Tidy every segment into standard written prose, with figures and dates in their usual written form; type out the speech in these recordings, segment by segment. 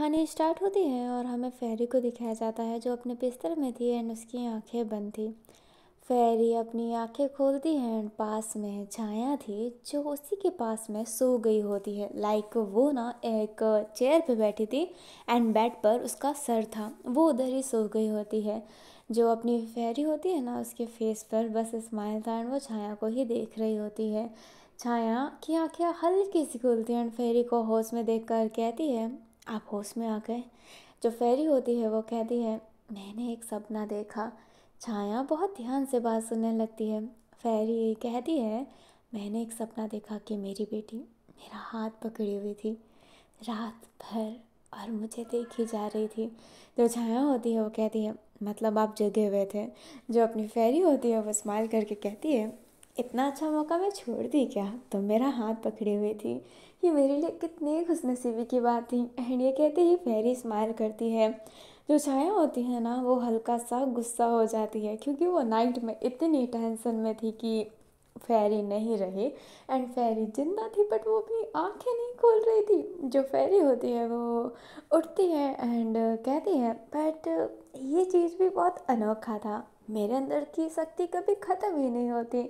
कहानी स्टार्ट होती है और हमें फेरी को दिखाया जाता है जो अपने बिस्तर में थी एंड उसकी आंखें बंद थी। फेरी अपनी आंखें खोलती है एंड पास में छाया थी जो उसी के पास में सो गई होती है। लाइक वो ना एक चेयर पे बैठी थी एंड बेड पर उसका सर था, वो उधर ही सो गई होती है। जो अपनी फेरी होती है ना उसके फेस पर बस स्माइल था एंड वो छाया को ही देख रही होती है। छाया की आंखें हल्की सी खुलती हैं एंड फेरी को होश में देख कर कहती है, आप होश में आ गए। जो फेरी होती है वो कहती है, मैंने एक सपना देखा। छाया बहुत ध्यान से बात सुनने लगती है। फेरी कहती है, मैंने एक सपना देखा कि मेरी बेटी मेरा हाथ पकड़ी हुई थी रात भर और मुझे देखी जा रही थी। जो छाया होती है वो कहती है, मतलब आप जगे हुए थे। जो अपनी फेरी होती है वो स्माइल करके कहती है, इतना अच्छा मौका मैं छोड़ दी क्या, तुम मेरा हाथ पकड़ी हुई थी। ये मेरे लिए कितनी खुशनसीबी की बात थी। एंड ये कहते ही फेरी स्माइल करती है। जो छाया होती है ना वो हल्का सा गुस्सा हो जाती है क्योंकि वो नाइट में इतनी टेंशन में थी कि फेरी नहीं रही एंड फेरी जिंदा थी बट वो भी आंखें नहीं खोल रही थी। जो फेरी होती है वो उठती है एंड कहती है, बट ये चीज़ भी बहुत अनोखा था। मेरे अंदर की शक्ति कभी ख़त्म ही नहीं होती,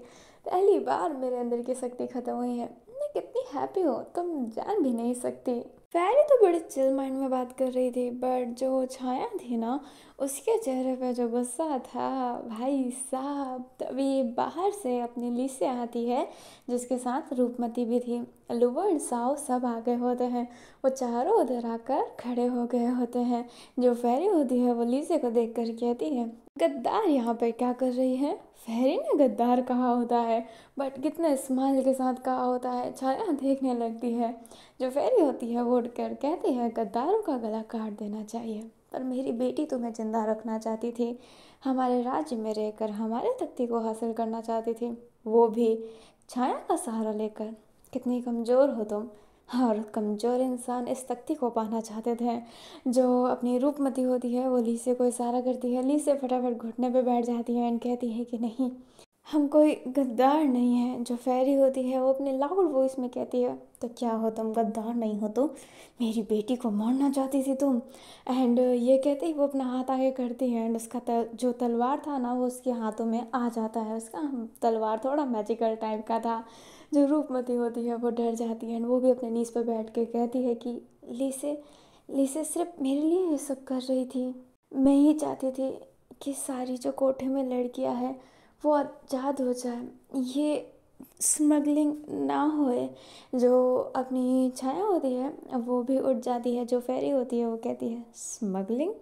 पहली बार मेरे अंदर की शक्ति ख़त्म हुई है। मैं कितनी हैप्पी हूँ तुम जान भी नहीं सकती। फेरी तो बड़े चिल माइंड में बात कर रही थी बट जो छाया थी ना उसके चेहरे पे जो गुस्सा था, भाई साहब। तभी बाहर से अपनी लीसे आती है जिसके साथ रूपमती भी थी। लुबो एंड साओ सब आ गए होते हैं, वो चारों उधर आकर खड़े हो गए होते हैं। जो फेरी होती है वो लीसे को देख कर कहती है, गद्दार यहाँ पे क्या कर रही है। फेरी ने गद्दार कहा होता है बट कितने स्माइल के साथ कहा होता है। छाया देखने लगती है। जो फेरी होती है वो उठकर कहती है, गद्दारों का गला काट देना चाहिए, पर मेरी बेटी तुम्हें जिंदा रखना चाहती थी, हमारे राज्य में रहकर हमारे तख्ती को हासिल करना चाहती थी, वो भी छाया का सहारा लेकर। कितनी कमज़ोर हो तुम। और कमज़ोर इंसान इस तख्ती को पाना चाहते थे। जो अपनी रूपमती होती है वो लीसे को इशारा करती है। लीसे फटाफट घुटने पे बैठ जाती है एंड कहती है कि नहीं, हम कोई गद्दार नहीं है। जो फेरी होती है वो अपने लाउड वॉइस में कहती है, तो क्या हो तुम, गद्दार नहीं हो तो मेरी बेटी को मारना चाहती थी तुम। एंड ये कहते ही वो अपना हाथ आगे करती है एंड उसका जो तलवार था ना वो उसके हाथों में आ जाता है। उसका तलवार थोड़ा मैजिकल टाइप का था। जो रूपमती होती है वो डर जाती है एंड वो भी अपने नीज पर बैठ के कहती है कि लीसे लीसे सिर्फ मेरे लिए ये सब कर रही थी। मैं ही चाहती थी कि सारी जो कोठे में लड़कियां हैं वो आज़ाद हो जाए, ये स्मगलिंग ना होए। जो अपनी छाया होती है वो भी उठ जाती है। जो फेरी होती है वो कहती है, स्मगलिंग।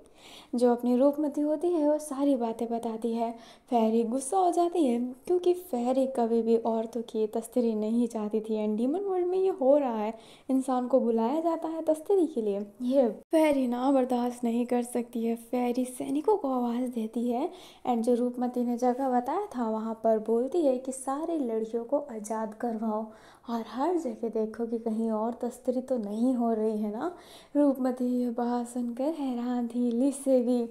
जो अपनी रूपमती होती है वो सारी बातें बताती है। फेरी गुस्सा हो जाती है क्योंकि फेरी कभी भी औरतों की तस्करी नहीं चाहती थी एंड डीमन वर्ल्ड में ये हो रहा है। इंसान को बुलाया जाता है तस्करी के लिए, ये फेरी ना बर्दाश्त नहीं कर सकती है। फेरी सैनिकों को आवाज़ देती है एंड जो रूपमती ने जगह बताया था वहाँ पर बोलती है कि सारी लड़कियों को आज़ाद करवाओ और हर जगह देखो कि कहीं और तस्करी तो नहीं हो रही है ना। रूपमती ये बात सुनकर हैरान थी। लिसे भी,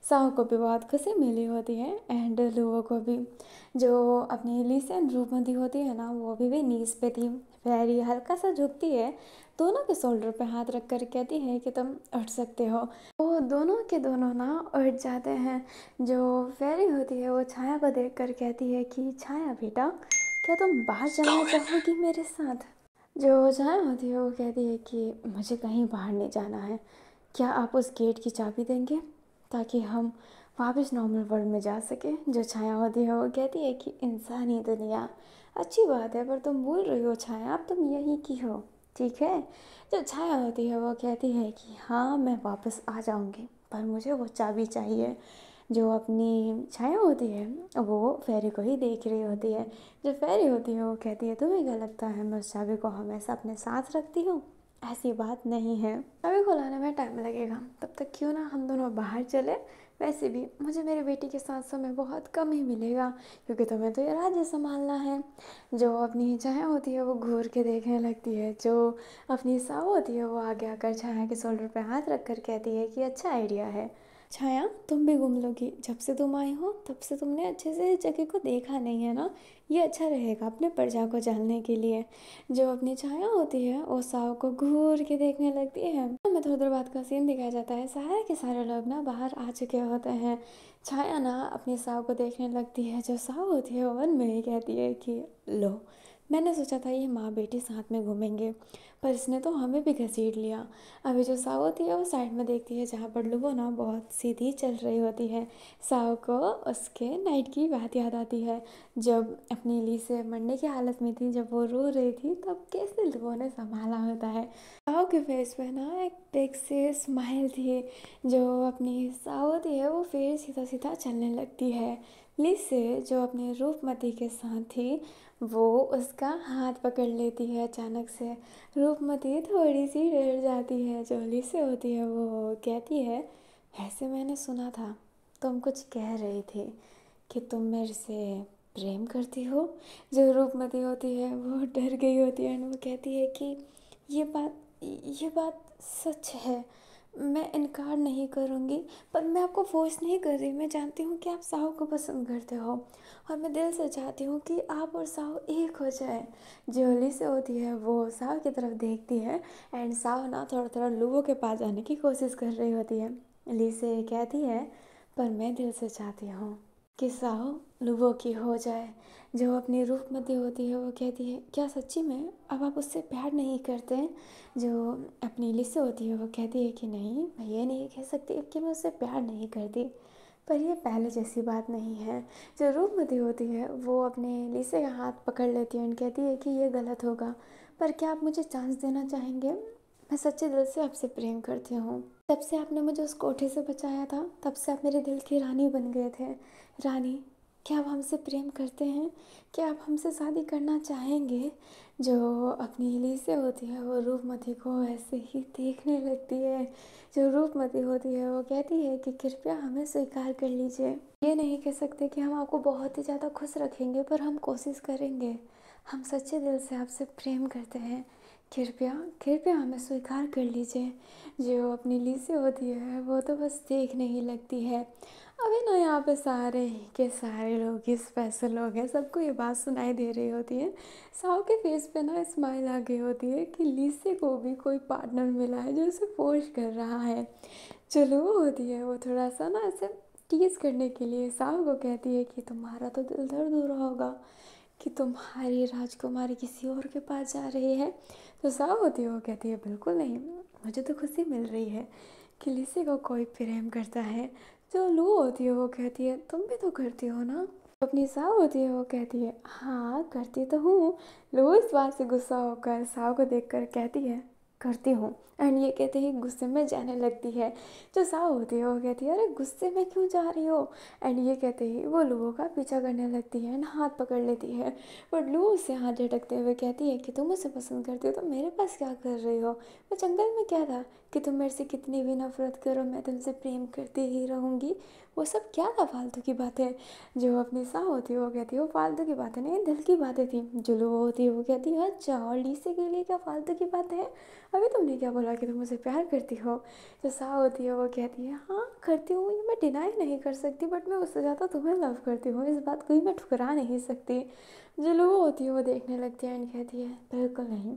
साहू को भी बहुत खुशी मिली होती है एंड लुओ को भी। जो अपनी लिसे एंड रूपमती होती है ना वो भी नीज पे थी। फेरी हल्का सा झुकती है, दोनों के शोल्डर पे हाथ रख कर कहती है कि तुम उठ सकते हो। वो दोनों के दोनों ना उठ जाते हैं। जो फेरी होती है वो छाया को देख कर कहती है कि छाया बेटा, क्या तुम बाहर चलना चाहोगी मेरे साथ। जो छाया होती है वो कहती है कि मुझे कहीं बाहर नहीं जाना है, क्या आप उस गेट की चाबी देंगे ताकि हम वापस नॉर्मल वर्ल्ड में जा सके। जो छाया होती है वो कहती है कि इंसानी दुनिया अच्छी बात है पर तुम भूल रही हो छाया, अब तुम यहीं की हो, ठीक है। जो छाया होती है वो कहती है कि हाँ मैं वापस आ जाऊंगी पर मुझे वो चाबी चाहिए। जो अपनी छाया होती है वो फेरी को ही देख रही होती है। जो फेरी होती है वो कहती है, तुम्हें क्या लगता है मैं उस चाबी को हमेशा अपने साथ रखती हूँ, ऐसी बात नहीं है, चाबी को लाने में टाइम लगेगा, तब तक क्यों ना हम दोनों बाहर चले। वैसे भी मुझे मेरी बेटी के साथ समय बहुत कम ही मिलेगा क्योंकि तुम्हें तो ये राज्य संभालना है। जो अपनी छाया होती है वो घूर के देखने लगती है। जो अपनी साव होती है वो आगे आकर छाया के शोल्डर पे हाथ रख कर कहती है कि अच्छा आइडिया है, छाया, तुम भी घूम लोगी। जब से तुम आई हो तब से तुमने अच्छे से इस जगह को देखा नहीं है ना। ये अच्छा रहेगा अपने प्रजा को जानने के लिए। जो अपनी छाया होती है वो साव को घूर के देखने लगती है। हमें थोड़ी देर बाद का सीन दिखाया जाता है। सारे के सारे लोग ना बाहर आ चुके होते हैं। छाया ना अपनी साव को देखने लगती है। जो साव होती है वो मन में ही कहती है कि लो, मैंने सोचा था ये माँ बेटी साथ में घूमेंगे, पर इसने तो हमें भी घसीट लिया। अभी जो साव होती है वो साइड में देखती है जहाँ पर लुबो ना बहुत सीधी चल रही होती है। साव को उसके नाइट की बात याद आती है, जब अपनी ली से मरने की हालत में थी, जब वो रो रही थी, तब कैसे लुबो ने संभाला होता है। साव के फेस पे ना एक बिग सी स्माइल थी। जो अपनी साव होती है वो फिर सीधा सीधा चलने लगती है। ली से जो अपने रूपमती के साथ थी वो उसका हाथ पकड़ लेती है अचानक से। रूपमती थोड़ी सी डर जाती है। जो ली से होती है वो कहती है, ऐसे मैंने सुना था तुम कुछ कह रही थी कि तुम मेरे से प्रेम करती हो। जो रूपमती होती है वो डर गई होती है और वो कहती है कि ये बात सच है, मैं इनकार नहीं करूँगी, पर मैं आपको फोर्स नहीं कर रही। मैं जानती हूँ कि आप साहू को पसंद करते हो और मैं दिल से चाहती हूँ कि आप और साहू एक हो जाए। जो ली से होती है वो साहू की तरफ देखती है एंड साहू ना थोड़ा थोड़ा लूबो के पास जाने की कोशिश कर रही होती है। ली से कहती है, पर मैं दिल से चाहती हूँ कि साहू लूबो की हो जाए। जो अपनी रूपमती होती है वो कहती है, क्या सच्ची में अब आप उससे प्यार नहीं करते? जो अपनी लिस्से होती है वो कहती है कि नहीं, मैं ये नहीं कह सकती कि मैं उससे प्यार नहीं करती, पर ये पहले जैसी बात नहीं है। जो रूपमती होती है वो अपने लिस्से का हाथ पकड़ लेती है और कहती है कि ये गलत होगा, पर क्या आप मुझे चांस देना चाहेंगे? मैं सच्चे दिल से आपसे प्रेम करती हूँ। तब से आपने मुझे उस कोठे से बचाया था, तब से आप मेरे दिल की रानी बन गए थे। रानी, क्या आप हमसे प्रेम करते हैं? क्या आप हमसे शादी करना चाहेंगे? जो अपनी ली से होती है वो रूपमती को ऐसे ही देखने लगती है। जो रूपमती होती है वो कहती है कि कृपया हमें स्वीकार कर लीजिए। ये नहीं कह सकते कि हम आपको बहुत ही ज़्यादा खुश रखेंगे, पर हम कोशिश करेंगे। हम सच्चे दिल से आपसे प्रेम करते हैं। कृपया कृपया हमें स्वीकार कर लीजिए। जो अपनी ली से होती है वो तो बस देखने ही लगती है। अभी ना यहाँ पे सारे के सारे लोग ही स्पेशल लोग हैं, सबको ये बात सुनाई दे रही होती है। साव के फेस पे ना स्माइल आ गई होती है कि लीसे को भी कोई पार्टनर मिला है जो उसे फोर्स कर रहा है। चलो वो होती है वो थोड़ा सा ना ऐसे टीज करने के लिए साव को कहती है कि तुम्हारा तो दिल दर्द हो रहा होगा कि तुम्हारी राजकुमारी किसी और के पास जा रही है। तो साव होती है वो कहती है, बिल्कुल नहीं, मुझे तो खुशी मिल रही है कि लिसी को कोई प्रेम करता है। जो लू होती है वो कहती है, तुम भी तो करती हो ना? अपनी साव होती है वो कहती है, हाँ करती तो हूँ। लू इस बात से गुस्सा होकर साव को देखकर कहती है, करती हूँ, एंड ये कहते ही गुस्से में जाने लगती है। जो साव होती है वो कहती है, अरे गुस्से में क्यों जा रही हो? एंड ये कहते ही वो लूओ का पीछा करने लगती है एंड हाथ पकड़ लेती है। बट लू उससे हाथ झटकते हुए कहती है कि तुम उसे पसंद करती हो तो मेरे पास क्या कर रही हो? वो जंगल में क्या था कि तुम मेरे से कितनी भी नफरत करो मैं तुमसे प्रेम करती ही रहूँगी। वो सब क्या था फालतू की बातें? जो अपनी साह होती है वो कहती है, वो फालतू की बातें नहीं, दिल की बातें थी। जो लू होती है वो कहती है, अच्छा, और लीसे के लिए क्या फालतू की बातें हैं? अभी तुमने क्या बोला कि तुम मुझे प्यार करती हो? जो साह होती है वो कहती है, हाँ करती हूँ, ये मैं डिनाई नहीं कर सकती, बट मैं उससे ज़्यादा तुम्हें लव करती हूँ, इस बात को ही मैं ठुकरा नहीं सकती। जो लू होती है वो देखने लगती है एंड कहती है, बिल्कुल नहीं,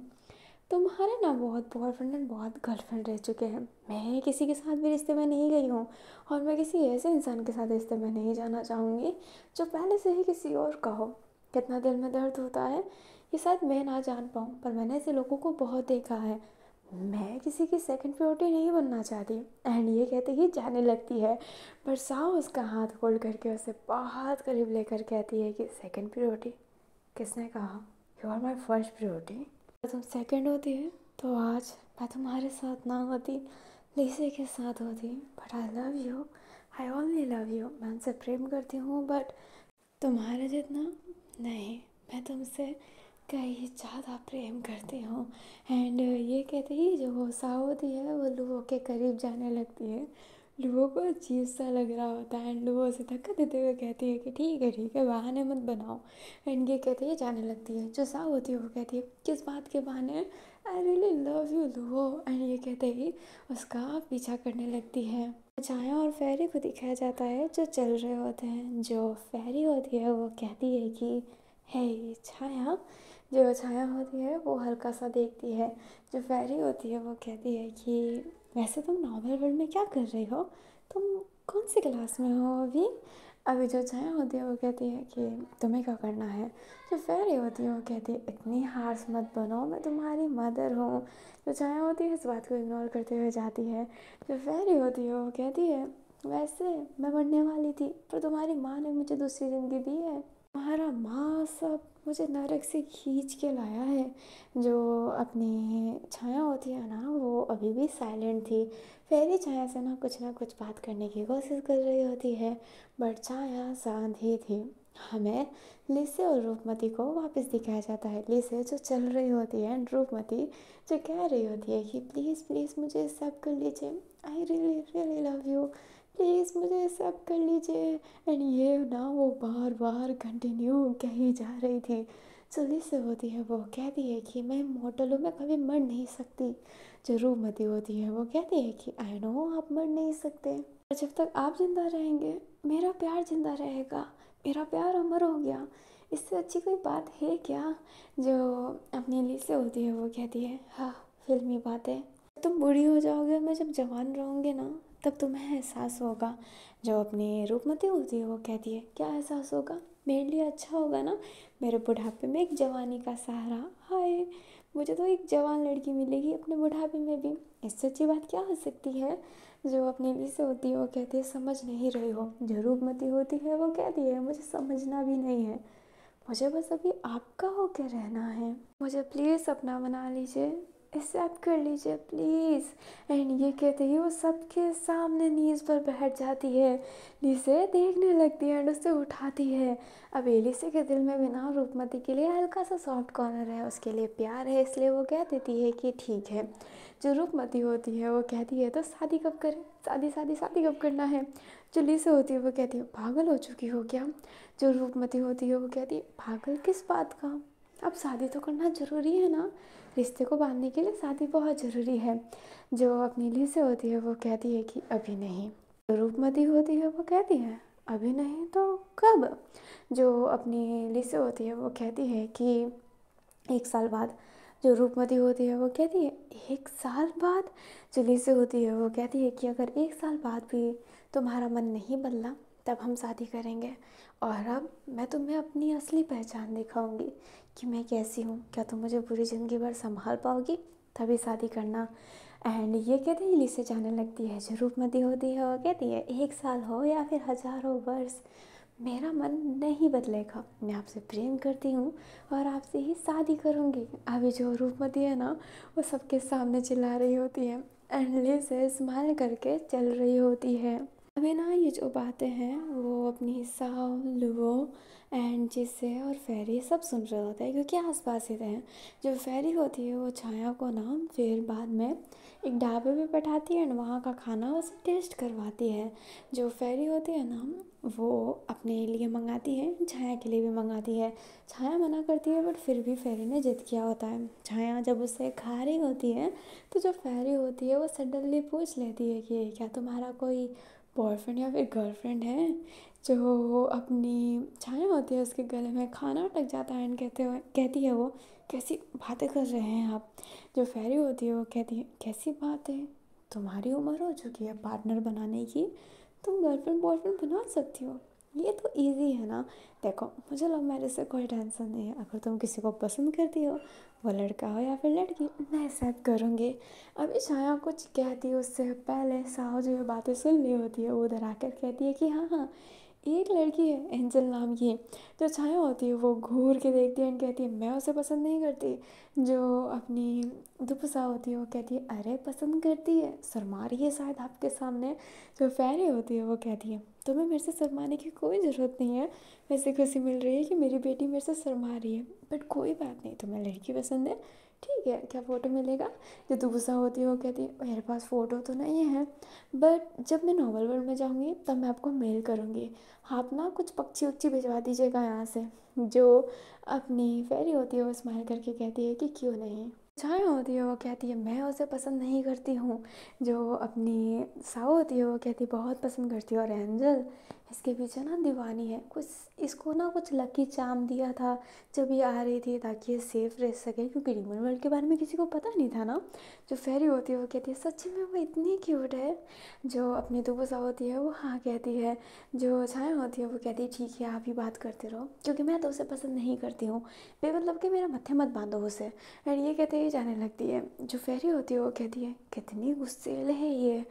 तुम्हारे ना बहुत बॉयफ्रेंड एंड बहुत गर्लफ्रेंड रह चुके हैं। मैं किसी के साथ भी रिश्ते में नहीं गई हूँ और मैं किसी ऐसे इंसान के साथ रिश्ते में नहीं जाना चाहूँगी जो पहले से ही किसी और का हो। कितना दिल में दर्द होता है ये शायद मैं ना जान पाऊँ, पर मैंने ऐसे लोगों को बहुत देखा है। मैं किसी की सेकंड प्रायोरिटी नहीं बनना चाहती। एंड ये कहते ही जाने लगती है, पर साव उसका हाथ होल्ड करके उसे बहुत करीब लेकर कहती है कि सेकंड प्रायोरिटी? किसने कहा? You are my first priority. तुम सेकंड होती है तो आज मैं तुम्हारे साथ ना होती, लिसे के साथ होती। But I love you, I only love you. मैं उनसे प्रेम करती हूँ बट तुम्हारे जितना नहीं। मैं तुमसे कहीं ज़्यादा प्रेम करती हूँ। एंड ये कहते ही जो वो साव होती है वो लुओ के करीब जाने लगती है। लुओ को अजीब सा लग रहा होता है एंड लुओ से धक्का देते हुए कहती है कि ठीक है बहाने मत बनाओ। एंड ये कहते ही जाने लगती है। जो साव होती है वो कहती है, किस बात के बहाने? I really love you Luo. And ये कहते ही उसका पीछा करने लगती है। छाया और फेरी को दिखाया जाता है जो चल रहे होते हैं। जो फेरी होती है वो कहती है कि हे छाया। जो छाया होती है वो हल्का सा देखती है। जो फेरी होती है वो कहती है कि वैसे तुम नॉर्मल वर्ल्ड में क्या कर रही हो, तुम कौन सी क्लास में हो अभी। अभी जो छाया होती है वो कहती है कि तुम्हें क्या करना है। जो फेरी होती है वो कहती है इतनी हार्श मत बनो, मैं तुम्हारी मदर हूँ। जो छाया होती है इस बात को इग्नोर करते हुए जाती है। जो फेरी होती है वो कहती है वैसे मैं मरने वाली थी पर तुम्हारी माँ ने मुझे दूसरी ज़िंदगी दी है। तुम्हारा माँ सब मुझे नरक से खींच के लाया है। जो अपनी छाया होती है ना वो अभी भी साइलेंट थी। फेरी छाया से ना कुछ बात करने की कोशिश कर रही होती है, बट छाया शांत ही थी। हमें लिसे और रूपमती को वापस दिखाया जाता है। लिसे जो चल रही होती है, रूपमती जो कह रही होती है कि प्लीज़ प्लीज़ मुझे सब कर लीजिए, I really really love you, please मुझे सब कर लीजिए। एंड ये ना वो बार बार कंटिन्यू कही जा रही थी। जो लिसे होती है वो कहती है कि मैं इमॉर्टल हूँ, मैं कभी मर नहीं सकती। जो रूपमती होती है वो कहती है कि आई नो आप मर नहीं सकते, जब तक आप जिंदा रहेंगे मेरा प्यार जिंदा रहेगा, मेरा प्यार अमर हो गया, इससे अच्छी कोई बात है क्या। जो अपनी लिसे होती है वो कहती है हाँ फिल्मी बात है, तुम बूढ़ी हो जाओगे, मैं जब जवान रहूँगी ना तब तुम्हें एहसास होगा। जो अपनी रूपमती होती है वो कहती है क्या एहसास होगा, मेरे लिए अच्छा होगा ना, मेरे बुढ़ापे में एक जवानी का सहारा। हाय मुझे तो एक जवान लड़की मिलेगी अपने बुढ़ापे में भी, इससे अच्छी बात क्या हो सकती है। जो अपनी लिसे होती है वो कहती है समझ नहीं रही हो। जो रूपमती होती है वो कहती है मुझे समझना भी नहीं है, मुझे बस अभी आपका होकर रहना है, मुझे प्लीज़ अपना बना लीजिए, एक्सेप्ट कर लीजिए प्लीज़। एंड ये कहते ही वो सबके सामने नीज़ पर बैठ जाती है। लिसे देखने लगती है एंड उसे उठाती है। अब लिसे के दिल में भी ना रूपमती के लिए हल्का सा सॉफ्ट कॉर्नर है, उसके लिए प्यार है, इसलिए वो कह देती है कि ठीक है। जो रूपमती होती है वो कहती है तो शादी कब करें, शादी शादी शादी कब करना है। जो लिसे होती है वो कहती है पागल हो चुकी हो क्या। जो रूपमती होती है वो कहती है पागल किस बात का, अब शादी तो करना ज़रूरी है ना, रिश्ते को बांधने के लिए शादी बहुत ज़रूरी है। जो अपनी लिसे होती है वो कहती है कि अभी नहीं। जो रूपमती होती है वो कहती है अभी नहीं तो कब। जो अपनी लिसे होती है वो कहती है कि 1 साल बाद। जो रूपमती होती है वो कहती है 1 साल बाद। जो लिसे होती है वो कहती है कि अगर 1 साल बाद भी तुम्हारा मन नहीं बदला तब हम शादी करेंगे, और अब मैं तुम्हें अपनी असली पहचान दिखाऊंगी कि मैं कैसी हूँ, क्या तुम मुझे पूरी ज़िंदगी भर संभाल पाओगी, तभी शादी करना। एंड ये कहते ही लिसे जाने लगती है। जो रूपमती होती है वो कहती है 1 साल हो या फिर हज़ारों वर्ष मेरा मन नहीं बदलेगा, मैं आपसे प्रेम करती हूँ और आपसे ही शादी करूँगी। अभी जो रूपमती है ना वो सबके सामने चिल्ला रही होती है एंड लिसे स्माइल करके चल रही होती है। अभी ना ये जो बातें हैं वो अपनी साव लुओ एंड जिसे और फेरी सब सुन रहे होते हैं क्योंकि आसपास ही थे। जो फेरी होती है वो छाया को ना फिर बाद में एक ढाबे पे बैठाती है एंड वहाँ का खाना उसे टेस्ट करवाती है। जो फेरी होती है ना वो अपने लिए मंगाती है, छाया के लिए भी मंगाती है। छाया मना करती है बट फिर भी फेरी ने जिद किया होता है। छाया जब उसे खा रही होती है तो जो फेरी होती है वो सडनली पूछ लेती है कि क्या तुम्हारा कोई बॉयफ्रेंड या फिर गर्लफ्रेंड है। जो अपनी छाया होती है उसके गले में खाना अटक जाता है एंड कहती है वो कैसी बातें कर रहे हैं आप। जो फेरी होती है वो कहती है कैसी बात है, तुम्हारी उम्र हो चुकी है पार्टनर बनाने की, तुम गर्लफ्रेंड बॉयफ्रेंड बना सकती हो, ये तो इजी है ना। देखो मुझे लव मैरिज से कोई टेंशन नहीं है, अगर तुम किसी को पसंद करती हो वो लड़का हो या फिर लड़की मैं एक्सेप्ट करूँगी। अभी छाया कुछ कहती है उससे पहले साहु जो ये बातें सुन ली होती है वो उधर आकर कहती है कि हाँ हाँ एक लड़की है एंजल नाम की। जो छाया होती है वो घूर के देखती है एंड कहती है मैं उसे पसंद नहीं करती। जो अपनी दुपसा होती है वो कहती है अरे पसंद करती है, शर्मा रही है शायद आपके सामने। जो फेरी होती है वो कहती है तुम्हें मेरे से शर्माने की कोई ज़रूरत नहीं है, वैसे खुशी मिल रही है कि मेरी बेटी मेरे से शर्मा रही है, बट कोई बात नहीं, तुम्हें लड़की पसंद है ठीक है, क्या फ़ोटो मिलेगा। जो दुबसा होती है वो कहती है मेरे पास फ़ोटो तो नहीं है, बट जब मैं नॉवल वर्ल्ड में जाऊँगी तब मैं आपको मेल करूँगी, आप ना कुछ पक्षी वक्षी भिजवा दीजिएगा यहाँ से। जो अपनी फेरी होती है वो स्माइल करके कहती है कि क्यों नहीं। छाया होती है वो कहती है मैं उसे पसंद नहीं करती हूँ। जो अपनी साव होती है वो कहती है बहुत पसंद करती है। और एंजल इसके पीछे ना दीवानी है, कुछ इसको ना कुछ लकी चार्म दिया था जब ये आ रही थी ताकि ये सेफ रह सके, क्योंकि डीमन वर्ल्ड के बारे में किसी को पता नहीं था ना। जो फेरी होती है वो कहती है सच्ची में वो इतनी क्यूट है। जो अपनी दुबसा होती है वो हाँ कहती है। जो छाया होती है वो कहती है ठीक है आप ही बात करते रहो, क्योंकि मैं तो उसे पसंद नहीं करती हूँ, बेमतलब कि मेरा मत्थे मत बांधो उसे। और ये कहते ही जाने लगती है। जो फेरी होती है वो कहती है कितनी गुस्सेल है ये।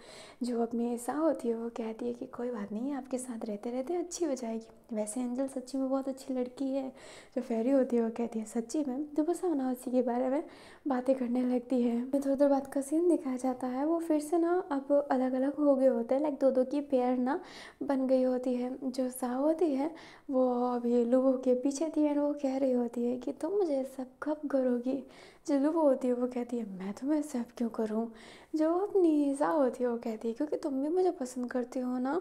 जो अपनी सा होती है वो कहती है कि कोई बात नहीं, आपके साथ रहते रहते अच्छी हो जाएगी, वैसे एंजल सच्ची में बहुत अच्छी लड़की है। जो फेरी होती है वो कहती है सच्ची में, तो बस ना उसी के बारे में बातें करने लगती है। थोड़ी देर बाद का सीन दिखाया जाता है, वो फिर से ना अब अलग अलग हो गए होते हैं, लाइक दो दो की पेयर ना बन गई होती है। जो सा होती है वो अभी लोगों के पीछे थी एंड वो कह रही होती है कि तुम मुझे सब कब करोगी। जो लुबो होती है वो कहती है मैं तुम्हें सब क्यों करूँ। जो अपनी सा होती है वो कहती है क्योंकि तुम भी मुझे पसंद करती हो ना।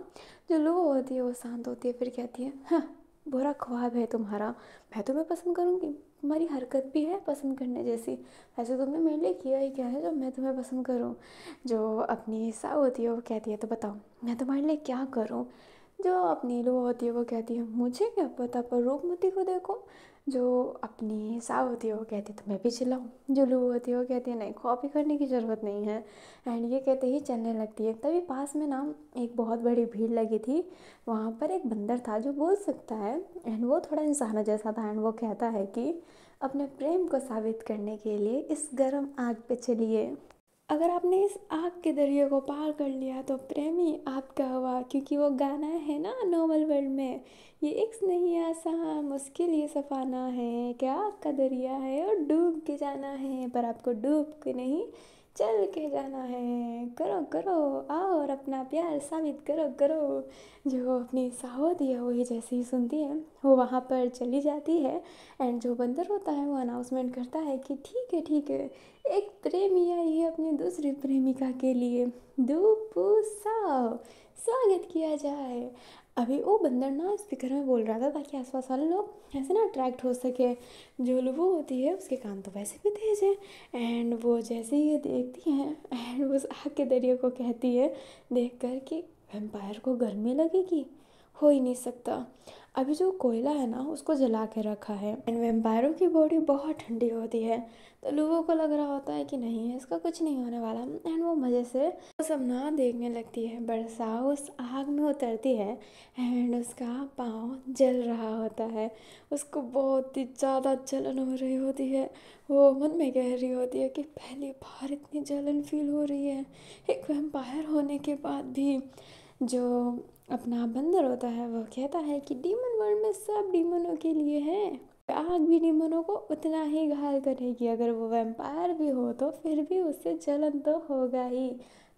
जो लुबो होती है वो शांत होती है, फिर कहती है हाँ बुरा ख्वाब है तुम्हारा, मैं तुम्हें पसंद करूँगी, तुम्हारी हरकत भी है पसंद करने जैसी, ऐसे तुमने मेरे लिए किया ही क्या है जो मैं तुम्हें पसंद करूँ। जो अपनी सा होती है वो कहती है तो बताओ मैं तुम्हारे लिए क्या करूँ। जो अपनी लो होती है वो कहती है मुझे क्या पता, पर रूपमती को देखो। जो अपनी साव होती है वो कहती है तो मैं भी चिल्लाऊँ। जो लू होती है वो कहती है नहीं कॉपी करने की ज़रूरत नहीं है। एंड ये कहते ही चलने लगती है। तभी पास में ना एक बहुत बड़ी भीड़ लगी थी, वहाँ पर एक बंदर था जो बोल सकता है एंड वो थोड़ा इंसान जैसा था। एंड वो कहता है कि अपने प्रेम को साबित करने के लिए इस गर्म आग पे चलिए। अगर आपने इस आग के दरिया को पार कर लिया तो प्रेम ही आपका हुआ, क्योंकि वो गाना है ना नॉर्मल वर्ल्ड में, ये इश्क नहीं आसान मुश्किल ये सफाना है, क्या आग का दरिया है और डूब के जाना है, पर आपको डूब के नहीं चल के जाना है, करो करो आओ और अपना प्यार साबित करो करो। जो अपनी साहौदी है वही जैसे ही सुनती है वो वहाँ पर चली जाती है। एंड जो बंदर होता है वो अनाउंसमेंट करता है कि ठीक है एक प्रेमी आई है अपनी दूसरी प्रेमिका के लिए, दुपुसा स्वागत किया जाए। अभी वो बंदर ना स्पीकर में बोल रहा था ताकि आसपास वाले लोग ऐसे ना अट्रैक्ट हो सके। जो लुबो होती है उसके कान तो वैसे भी तेज है एंड वो जैसे ही ये देखती हैं एंड उस आग के दरिया को कहती है देख कर कि वेम्पायर को गर्मी लगेगी, हो ही नहीं सकता। अभी जो कोयला है ना उसको जला के रखा है एंड वेम्पायरों की बॉडी बहुत ठंडी होती है, तो लोगों को लग रहा होता है कि नहीं इसका कुछ नहीं होने वाला। एंड वो मज़े से वो सब ना देखने लगती है। बरसा उस आग में उतरती है एंड उसका पाँव जल रहा होता है, उसको बहुत ही ज़्यादा जलन हो रही होती है। वो मन में कह रही होती है कि पहली बार इतनी जलन फील हो रही है एक वैम्पायर होने के बाद भी। जो अपना बंदर होता है वो कहता है कि डीमन वर्ल्ड में सब डीमनों के लिए है, आग भी डीमनों को उतना ही घायल करेगी, अगर वो वैम्पायर भी हो तो फिर भी उससे जलन तो होगा ही,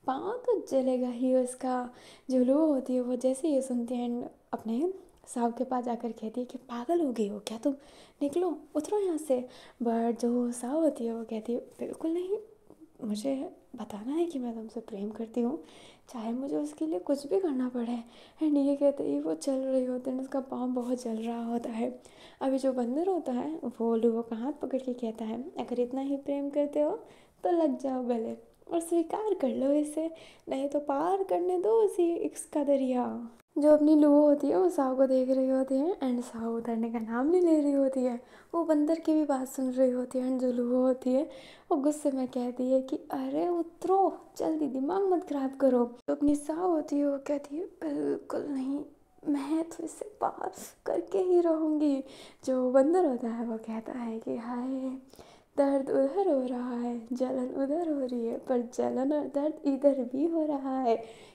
पाँव तो जलेगा ही उसका। जो लू होती है वो जैसे ये सुनते हैं अपने साहब के पास जाकर कहती है कि पागल हो गई हो क्या तुम, निकलो उतरो यहाँ से। बट जो साहब होती है वो कहती है बिल्कुल नहीं, मुझे बताना है कि मैं तुमसे प्रेम करती हूँ, चाहे मुझे उसके लिए कुछ भी करना पड़े। एंड ये कहते ही वो चल रही होती है, उसका पाँव बहुत जल रहा होता है। अभी जो बंदर होता है वो लोगों का हाथ पकड़ के कहता है अगर इतना ही प्रेम करते हो तो लग जाओ गले और स्वीकार कर लो इसे, नहीं तो पार करने दो उसी इश्क का दरिया। जो अपनी लू होती है वो साहु को देख रही होती है एंड साहु उतरने का नाम नहीं ले रही होती है। वो बंदर की भी बात सुन रही होती है एंड जो लू होती है वो गुस्से में कहती है कि अरे उतरो जल्दी, दिमाग मत खराब करो। जो अपनी साहु होती है वो कहती है बिल्कुल नहीं, मैं तो इससे पास करके ही रहूँगी। जो बंदर होता है वो कहता है कि हाय दर्द उधर हो रहा है जलन उधर हो रही है, पर जलन और दर्द इधर भी हो रहा है,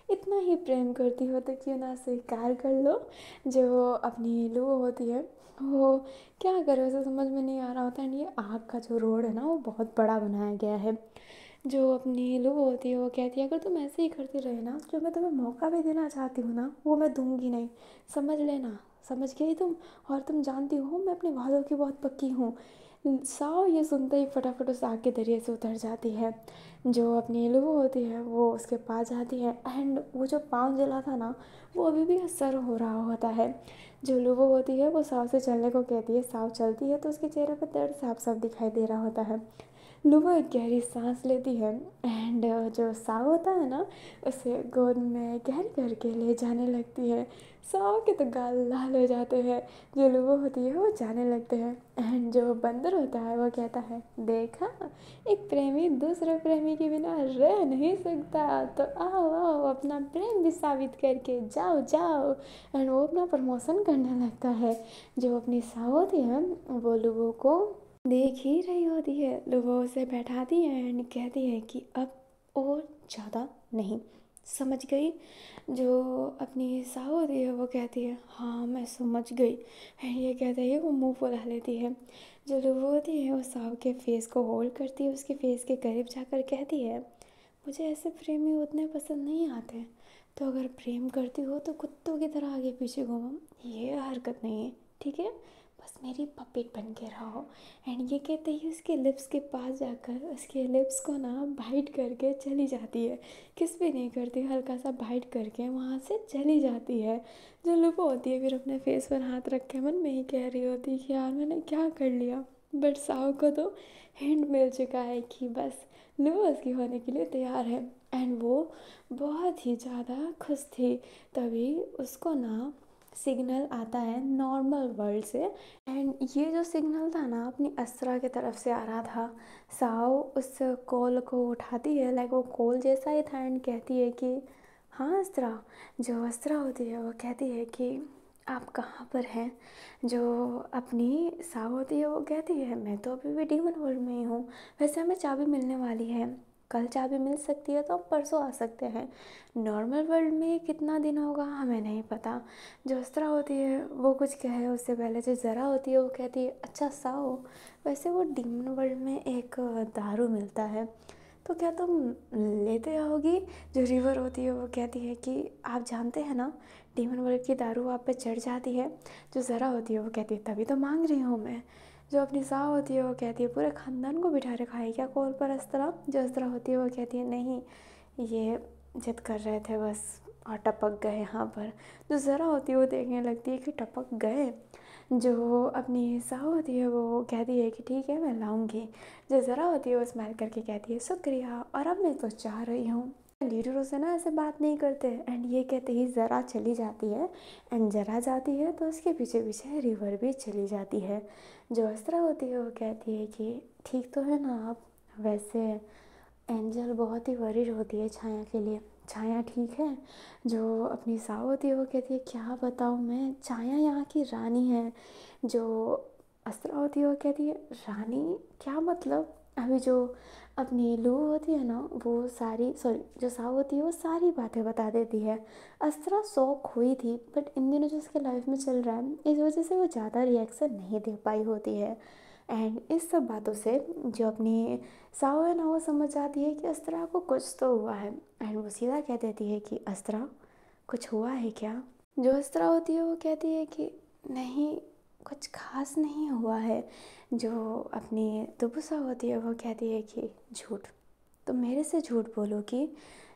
इतना ही प्रेम करती हो तो क्यों ना स्वीकार कर लो। जो अपनी लू होती है वो क्या करे उसे समझ में नहीं आ रहा होता है। ये आग का जो रोड है ना वो बहुत बड़ा बनाया गया है। जो अपनी लू होती है वो कहती है अगर तुम ऐसे ही करती रहे ना, जो मैं तुम्हें मौका भी देना चाहती हूँ ना वो मैं दूंगी नहीं, समझ लेना, समझ गई तुम। और तुम जानती हो मैं अपने वादों की बहुत पक्की हूँ। साव ये सुनते ही फटाफट उस आग के दरिया से उतर जाती है। जो अपनी लू होती है वो उसके पास जाती है एंड वो जो पाँव जला था ना वो अभी भी असर हो रहा होता है। जो लू होती है वो साव से चलने को कहती है, साव चलती है तो उसके चेहरे पर दर्द साफ साफ दिखाई दे रहा होता है। लुबो एक गहरी सांस लेती है एंड जो साव होता है ना उसे गोद में गहरी करके ले जाने लगती है। साव के तो गाल लाल हो जाते हैं। जो लुबो होती है वो जाने लगते हैं एंड जो बंदर होता है वो कहता है, देखा, एक प्रेमी दूसरे प्रेमी के बिना रह नहीं सकता, तो आओ आओ अपना प्रेम भी साबित करके जाओ जाओ। एंड वो अपना प्रमोशन करने लगता है। जो अपनी साव होती है वो लुबो को देख ही रही होती है। लुबो उसे बैठाती है एंड कहती है कि अब और ज़्यादा नहीं, समझ गई। जो अपनी साहू होती है वो कहती है, हाँ मैं समझ गई। एंड ये कहते ही वो मुंह फुला लेती है। जो लुबो होती है वो साहू के फेस को होल्ड करती है, उसके फेस के करीब जाकर कहती है, मुझे ऐसे प्रेमी उतने पसंद नहीं आते, तो अगर प्रेम करती हो तो कुत्तों की तरह आगे पीछे घूमो, ये हरकत नहीं है, ठीक है, बस मेरी पपेट बन के रहो। एंड ये कहते ही उसके लिप्स के पास जाकर उसके लिप्स को ना बाइट करके चली जाती है। किस भी नहीं करती, हल्का सा बाइट करके वहाँ से चली जाती है। जो लुबो होती है फिर अपने फेस पर हाथ रख के मन में ही कह रही होती है कि यार मैंने क्या कर लिया। बट साहु को तो हिंट मिल चुका है कि बस लुबो उसकी होने के लिए तैयार है। एंड वो बहुत ही ज़्यादा खुश थी। तभी उसको ना सिग्नल आता है नॉर्मल वर्ल्ड से। एंड ये जो सिग्नल था ना अपनी अस्त्रा की तरफ से आ रहा था। साओ उस कॉल को उठाती है, लाइक वो कॉल जैसा ही था, एंड कहती है कि हाँ अस्त्रा। जो अस्त्रा होती है वो कहती है कि आप कहाँ पर हैं। जो अपनी साओ होती है वो कहती है, मैं तो अभी भी डीमन वर्ल्ड में ही हूँ, वैसे हमें चाबी मिलने वाली है, कल चाबी मिल सकती है तो हम परसों आ सकते हैं। नॉर्मल वर्ल्ड में कितना दिन होगा हमें नहीं पता। जो अस्त्रा होती है वो कुछ कहे उससे पहले जो ज़रा होती है वो कहती है, अच्छा साओ, वैसे वो डीमन वर्ल्ड में एक दारू मिलता है, तो क्या तुम लेते आओगी। जो रिवर होती है वो कहती है कि आप जानते हैं ना डीमन वर्ल्ड की दारू आप पे चढ़ जाती है। जो ज़रा होती है वो कहती है, तभी तो मांग रही हूँ मैं। जो अपनी साव होती है वो कहती है, पूरे ख़ानदान को बिठा रखा है क्या कॉल पर अस्त्रा। जो अस्त्रा होती है वो कहती है, नहीं, ये जिद कर रहे थे बस और टपक गए यहाँ पर। जो ज़रा होती है वो देखने लगती है कि टपक गए। जो अपनी साहू होती है वो कहती है कि ठीक है मैं लाऊंगी। जो ज़रा होती है वो स्माइल करके कहती है, शुक्रिया, और अब मैं तो चाह रही हूँ। लीडरों से ना ऐसे बात नहीं करते। एंड ये कहते ही ज़रा चली जाती है। एंड ज़रा जाती है तो उसके पीछे पीछे रिवर भी चली जाती है। जो अस्त्रा होती है वो कहती है कि ठीक तो है ना आप, वैसे एंजल बहुत ही वरीड होती है छाया के लिए, छाया ठीक है। जो अपनी साव होती है वो कहती है, क्या बताऊँ मैं, छाया यहाँ की रानी है। जो अस्त्रा होती है वो कहती है, रानी क्या मतलब। अभी जो अपनी लू होती है ना वो सारी, सॉरी, जो साव होती है वो सारी बातें बता देती है। अस्त्रा शॉक हुई थी, बट इन दिनों जो उसके लाइफ में चल रहा है इस वजह से वो ज़्यादा रिएक्शन नहीं दे पाई होती है। एंड इस सब बातों से जो अपनी साव है ना वो समझ जाती है कि अस्त्रा को कुछ तो हुआ है। एंड वो सीधा कह देती है कि अस्त्रा, कुछ हुआ है क्या। जो अस्त्रा होती है वो कहती है कि नहीं, कुछ खास नहीं हुआ है। जो अपनी दुबुसा होती है वो कहती है कि झूठ, तुम मेरे से झूठ बोलोगी।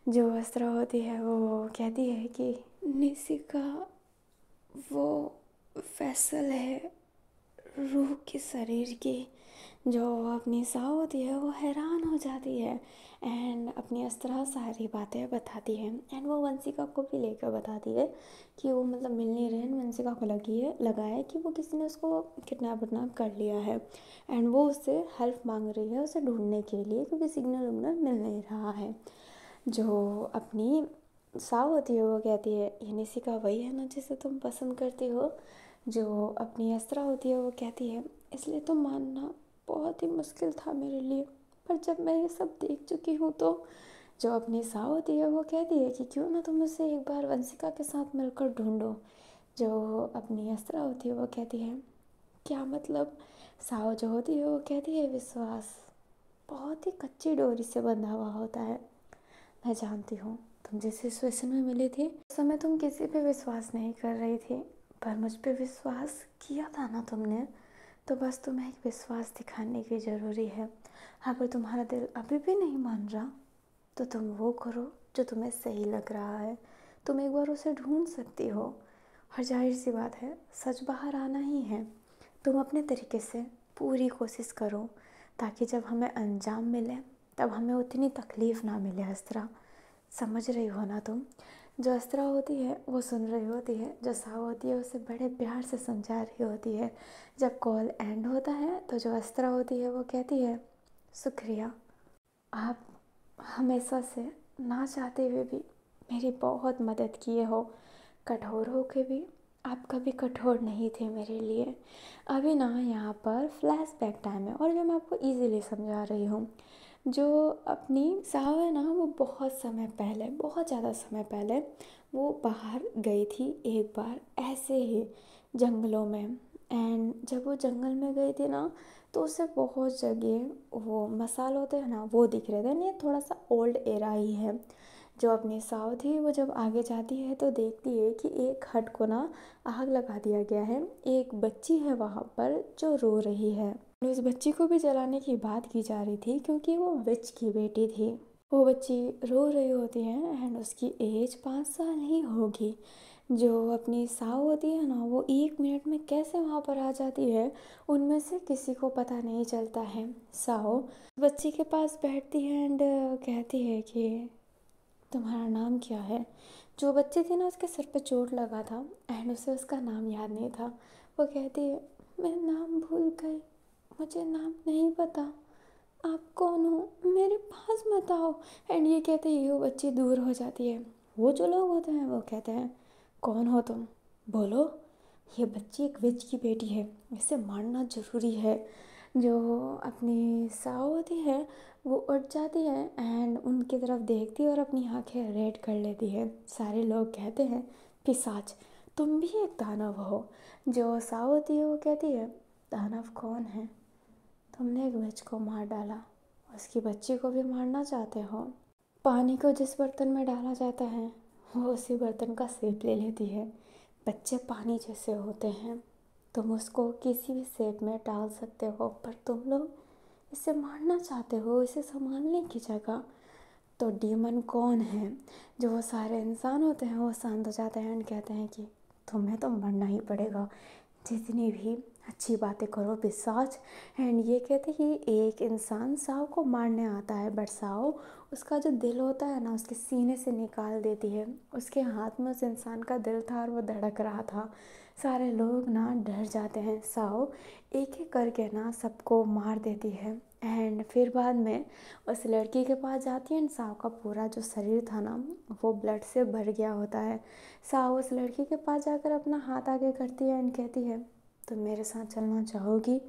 जो अस्त्रा होती है वो कहती है कि निशिका वो फैसल है रूह की, शरीर की। जो अपनी साव होती है वो हैरान हो जाती है एंड अपनी अस्त्रा सारी बातें बताती है। एंड वो वंशिका को भी लेकर बताती है कि वो मतलब मिल नहीं रहे हैं। वंशिका को लगा है कि वो किसी ने उसको किडनैप विडनैप कर लिया है। एंड वो उससे हेल्प मांग रही है उसे ढूंढने के लिए, क्योंकि सिग्नल विग्नल मिल नहीं रहा है। जो अपनी साव होती है वो कहती है, ये निशिका वही है ना जिसे तुम पसंद करती हो। जो अपनी अस्त्रा होती है वो कहती है, इसलिए तो मानना बहुत ही मुश्किल था मेरे लिए, पर जब मैं ये सब देख चुकी हूँ तो। जो अपनी साव होती है वो कहती है कि क्यों ना तुम उसे एक बार वंशिका के साथ मिलकर ढूंढो। जो अपनी अस्त्रा होती है वो कहती है, क्या मतलब। साव जो होती है वो कहती है, विश्वास बहुत ही कच्ची डोरी से बंधा हुआ होता है। मैं जानती हूँ तुम जिस सिचुएशन में मिली थी उस समय तुम किसी पे विश्वास नहीं कर रही थी, पर मुझ पे विश्वास किया था ना तुमने, तो बस तुम्हें एक विश्वास दिखाने की ज़रूरी है। अगर तुम्हारा दिल अभी भी नहीं मान रहा तो तुम वो करो जो तुम्हें सही लग रहा है। तुम एक बार उसे ढूंढ सकती हो, और जाहिर सी बात है सच बाहर आना ही है। तुम अपने तरीके से पूरी कोशिश करो, ताकि जब हमें अंजाम मिले तब हमें उतनी तकलीफ़ ना मिले। अस्त्रा, समझ रही हो ना तुम? जो अस्त्रा होती है वो सुन रही होती है, जो साव होती है उसे बड़े प्यार से समझा रही होती है। जब कॉल एंड होता है तो जो अस्त्रा होती है वो कहती है, शुक्रिया, आप हमेशा से ना चाहते हुए भी मेरी बहुत मदद किए हो। कठोर होके भी आप कभी कठोर नहीं थे मेरे लिए। अभी ना यहाँ पर फ्लैशबैक टाइम है और जो मैं आपको इजीली समझा रही हूँ। जो अपनी साहब है ना, वो बहुत समय पहले, बहुत ज़्यादा समय पहले वो बाहर गई थी एक बार ऐसे ही जंगलों में। एंड जब वो जंगल में गई थी ना तो उसे बहुत जगह वो मसाल होते हैं ना वो दिख रहे थे। ये थोड़ा सा ओल्ड एरा ही है। जो अपनी साव थी वो जब आगे जाती है तो देखती है कि एक हट को ना आग लगा दिया गया है। एक बच्ची है वहाँ पर जो रो रही है। उस बच्ची को भी जलाने की बात की जा रही थी क्योंकि वो विच की बेटी थी। वो बच्ची रो रही होती है एंड उसकी एज 5 साल ही होगी। जो अपनी साव होती है ना वो 1 मिनट में कैसे वहाँ पर आ जाती है उनमें से किसी को पता नहीं चलता है। साव बच्ची के पास बैठती है एंड कहती है कि तुम्हारा नाम क्या है। जो बच्ची थी ना उसके सर पे चोट लगा था एंड उसे उसका नाम याद नहीं था। वो कहती है, मैं नाम भूल गई, मुझे नाम नहीं पता, आप कौन हो, मेरे पास मत आओ। एंड ये कहते ही वो बच्ची दूर हो जाती है। वो जो लोग होते हैं वो कहते हैं, कौन हो तुम, बोलो, ये बच्ची एक विच की बेटी है, इसे मारना ज़रूरी है। जो अपनी साव होती है वो उठ जाती है एंड उनकी तरफ देखती है और अपनी आंखें रेड कर लेती है। सारे लोग कहते हैं, पिशाच, तुम भी एक दानव हो। जो साव होती है वो कहती है, दानव कौन है, तुमने एक विच को मार डाला, उसकी बच्ची को भी मारना चाहते हो। पानी को जिस बर्तन में डाला जाता है वो उसी बर्तन का शेप ले लेती है। बच्चे पानी जैसे होते हैं, तुम उसको किसी भी शेप में डाल सकते हो, पर तुम लोग इसे मारना चाहते हो, इसे संभालने की जगह। तो डीमन कौन है? जो वो सारे इंसान होते हैं वो शांत हो जाते हैं एंड कहते हैं कि तुम्हें तो मरना ही पड़ेगा, जितनी भी अच्छी बातें करो पिशाच। एंड ये कहते ही एक इंसान साव को मारने आता है, बट साव उसका जो दिल होता है ना उसके सीने से निकाल देती है। उसके हाथ में उस इंसान का दिल था और वो धड़क रहा था। सारे लोग ना डर जाते हैं। साव एक एक करके ना सबको मार देती है एंड फिर बाद में उस लड़की के पास जाती है एंड साव का पूरा जो शरीर था ना वो ब्लड से भर गया होता है। साव उस लड़की के पास जाकर अपना हाथ आगे करती है एंड कहती है, तुम मेरे साथ चलना चाहोगी?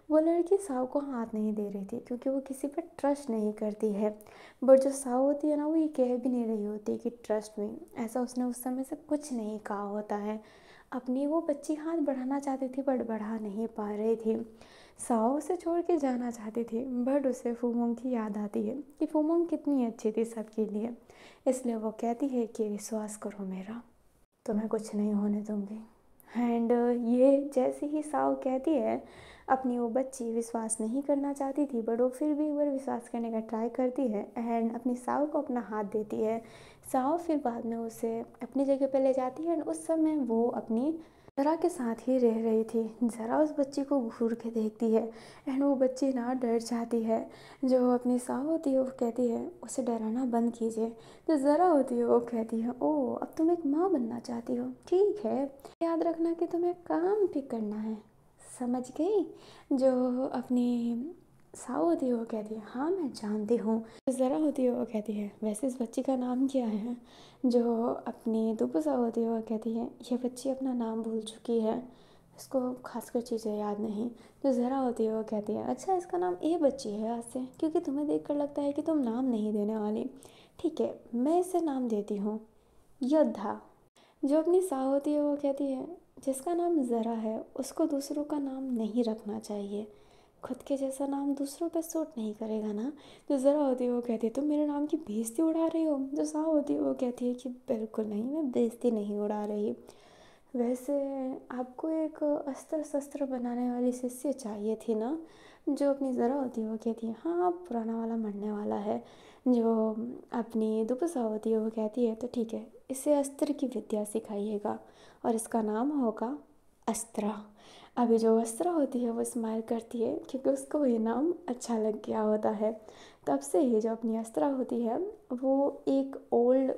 वो लड़की साव को हाथ नहीं दे रही थी क्योंकि वो किसी पर ट्रस्ट नहीं करती है। बट जो साव होती है ना वो ये कह भी नहीं रही होती कि ट्रस्ट में, ऐसा उसने उस समय से कुछ नहीं कहा होता है। अपनी वो बच्ची हाथ बढ़ाना चाहती थी बट बढ़ा नहीं पा रही थी। साव उसे छोड़ के जाना चाहती थी बट उसे फूमोंग की याद आती है कि फूमोंग कितनी अच्छी थी सबके लिए। इसलिए वो कहती है कि विश्वास करो मेरा, तुम्हें कुछ नहीं होने दूंगी। एंड ये जैसे ही साव कहती है, अपनी वो बच्ची विश्वास नहीं करना चाहती थी बट वो फिर भी एक बार विश्वास करने का ट्राई करती है एंड अपनी साव को अपना हाथ देती है। साव फिर बाद में उसे अपनी जगह पे ले जाती है एंड उस समय वो अपनी ज़रा के साथ ही रह रही थी। ज़रा उस बच्ची को घूर के देखती है एंड वो बच्ची ना डर जाती है। जो अपनी साव होती है वो कहती है, उसे डराना बंद कीजिए। जो ज़रा होती है वो कहती है, ओह अब तुम एक माँ बनना चाहती हो, ठीक है, याद रखना कि तुम्हें काम भी करना है, समझ गई? जो अपनी साव होती है वो कहती है, हाँ मैं जानती हूँ। ज़रा होती है वो कहती है, वैसे इस बच्ची का नाम क्या है? जो अपनी दुबसा होती है वो कहती है, ये बच्ची अपना नाम भूल चुकी है, इसको खासकर चीज़ें याद नहीं। जो ज़रा होती है वो कहती है, अच्छा इसका नाम ये बच्ची है आज से, क्योंकि तुम्हें देखकर लगता है कि तुम नाम नहीं देने वाली। ठीक है, मैं इसे नाम देती हूँ, योद्धा। जो अपनी साव होती है वो कहती है, जिसका नाम ज़रा है उसको दूसरों का नाम नहीं रखना चाहिए, खुद के जैसा नाम दूसरों पे सूट नहीं करेगा ना। जो ज़रा होती है वो कहती है, तुम मेरे नाम की बेइज्जती उड़ा रही हो? जो साव होती है वो कहती है कि बिल्कुल नहीं, मैं बेइज्जती नहीं उड़ा रही। वैसे आपको एक अस्त्र शस्त्र बनाने वाली शिष्य चाहिए थी ना? जो अपनी ज़रा होती है वो कहती है, हाँ अब पुराना वाला मरने वाला है। जो अपनी दुपसा होती है वो कहती है, तो ठीक है, इसे अस्त्र की विद्या सिखाइएगा और इसका नाम होगा अस्त्रा। अभी जो अस्त्रा होती है वो स्माइल करती है क्योंकि उसको ये नाम अच्छा लग गया होता है। तब से ही जो अपनी अस्त्रा होती है वो एक ओल्ड